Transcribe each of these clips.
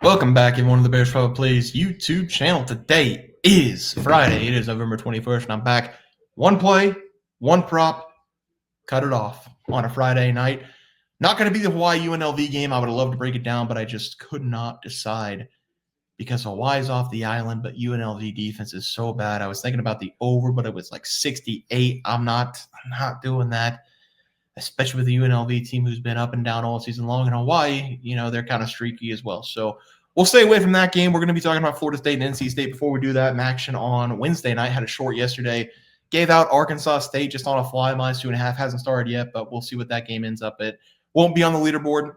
Welcome back, everyone, to the Bears Probably Plays YouTube channel. Today is Friday. It is November 21st, and I'm back. One play, one prop, cut it off on a Friday night. Not going to be the Hawaii UNLV game. I would have loved to break it down, but I just could not decide because Hawaii's off the island, but UNLV defense is so bad. I was thinking about the over, but it was like 68. I'm not doing that, especially with the UNLV team who's been up and down all season long. In Hawaii, they're kind of streaky as well. So we'll stay away from that game. We're going to be talking about Florida State and NC State. Before we do that, action on Wednesday night. Had a short yesterday. Gave out Arkansas State just on a fly. -2.5. Hasn't started yet, but we'll see what that game ends up at. Won't be on the leaderboard.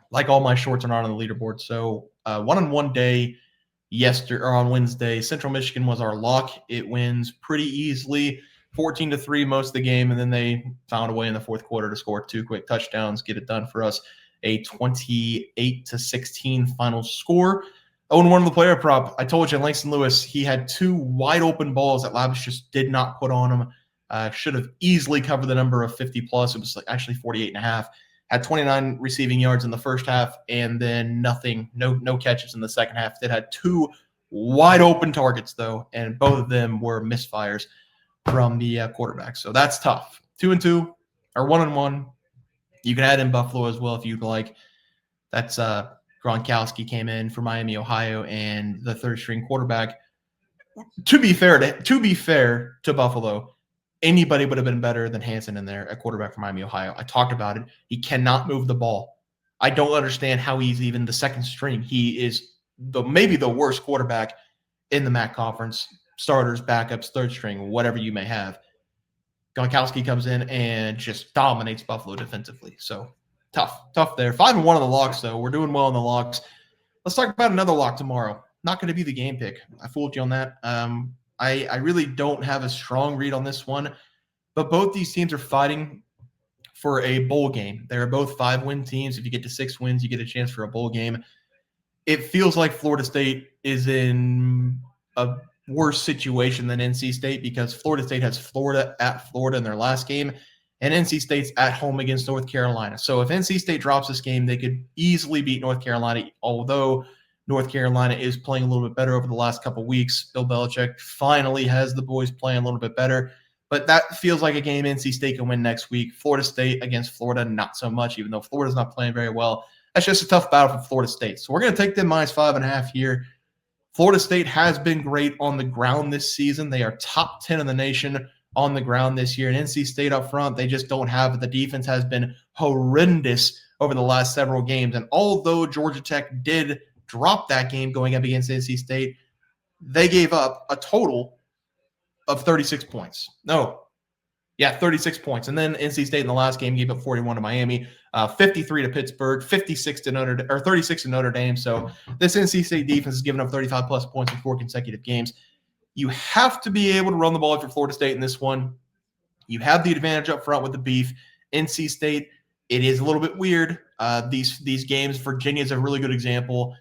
Like all my shorts are not on the leaderboard. So one-on-one day on Wednesday, Central Michigan was our lock. It wins pretty easily. 14-3 most of the game, and then they found a way in the fourth quarter to score 2 quick touchdowns, get it done for us. A 28-16 final score. 0-1 the player prop. I told you, Langston Lewis, he had 2 wide open balls that Lavish just did not put on him. Should have easily covered the number of 50+. It was actually 48.5. Had 29 receiving yards in the first half, and then nothing, no catches in the second half. It had 2 wide open targets, though, and both of them were misfires from the quarterback. So that's tough. 2-2 or 1-1. You can add in Buffalo as well if you'd like. That's Gronkowski came in for Miami, Ohio, and the third string quarterback. To be fair to Buffalo, anybody would have been better than Hansen in there at quarterback for Miami, Ohio. I talked about it. He cannot move the ball. I don't understand how he's even the second string. He is maybe the worst quarterback in the MAC conference. Starters, backups, third string, whatever you may have. Gronkowski comes in and just dominates Buffalo defensively. So tough there. 5-1 on the locks, though. We're doing well on the locks. Let's talk about another lock tomorrow. Not going to be the game pick. I fooled you on that. I really don't have a strong read on this one, but both these teams are fighting for a bowl game. They're both 5-win teams. If you get to 6 wins, you get a chance for a bowl game. It feels like Florida State is in a worse situation than NC State because Florida State has Florida at Florida in their last game, and NC State's at home against North Carolina. So if NC State drops this game, they could easily beat North Carolina, although North Carolina is playing a little bit better over the last couple of weeks. Bill Belichick finally has the boys playing a little bit better, but that feels like a game NC State can win next week. Florida State against Florida, not so much, even though Florida's not playing very well. That's just a tough battle for Florida State. So we're going to take them -5.5 here. Florida State has been great on the ground this season. They are top 10 in the nation on the ground this year. And NC State up front, they just don't have it. The defense has been horrendous over the last several games. And although Georgia Tech did drop that game going up against NC State, they gave up a total of 36 points. 36 points. And then NC State in the last game gave up 41 to Miami, 53 to Pittsburgh, 36 to Notre Dame. So this NC State defense has given up 35+ points in 4 consecutive games. You have to be able to run the ball for Florida State in this one. You have the advantage up front with the beef. NC State, it is a little bit weird. These games, Virginia's a really good example.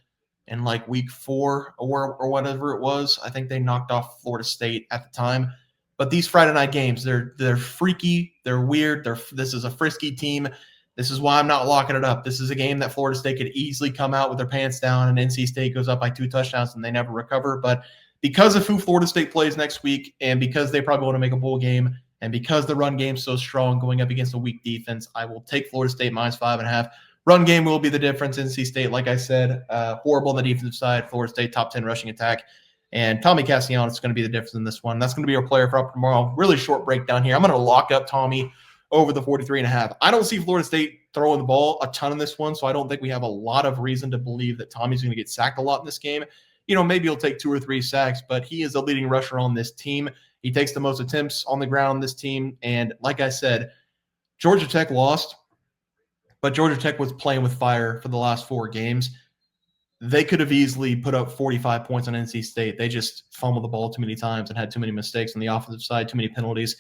In like week 4 or whatever it was, I think they knocked off Florida State at the time. But these Friday night games, they're freaky, they're weird. This is a frisky team. This is why I'm not locking it up. This is a game that Florida State could easily come out with their pants down, and NC State goes up by 2 touchdowns and they never recover. But because of who Florida State plays next week, and because they probably want to make a bowl game, and because the run game's so strong going up against a weak defense, I will take Florida State -5.5. Run game will be the difference. NC State, like I said, horrible on the defensive side. Florida State, top 10 rushing attack. And Tommy Castellanos is going to be the difference in this one. That's going to be our player prop tomorrow. Really short breakdown here. I'm going to lock up Tommy over the 43.5. I don't see Florida State throwing the ball a ton in this one, so I don't think we have a lot of reason to believe that Tommy's going to get sacked a lot in this game. Maybe he'll take 2 or 3 sacks, but he is the leading rusher on this team. He takes the most attempts on the ground on this team. And like I said, Georgia Tech lost, but Georgia Tech was playing with fire for the last 4 games. They could have easily put up 45 points on NC State. They just fumbled the ball too many times and had too many mistakes on the offensive side, too many penalties.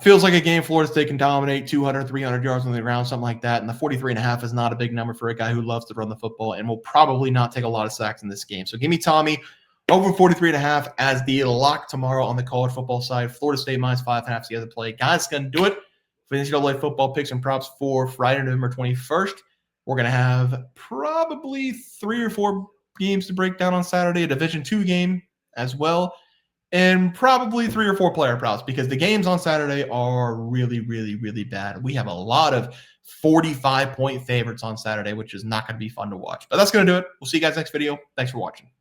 Feels like a game Florida State can dominate 200, 300 yards on the ground, something like that. And the 43.5 is not a big number for a guy who loves to run the football and will probably not take a lot of sacks in this game. So give me Tommy over 43.5 as the lock tomorrow on the college football side. Florida State -5.5 is the other play. Guys, going to do it for NCAA football picks and props for Friday, November 21st. We're going to have probably 3 or 4 games to break down on Saturday, a Division II game as well, and probably 3 or 4 player props because the games on Saturday are really, really, really bad. We have a lot of 45-point favorites on Saturday, which is not going to be fun to watch. But that's going to do it. We'll see you guys next video. Thanks for watching.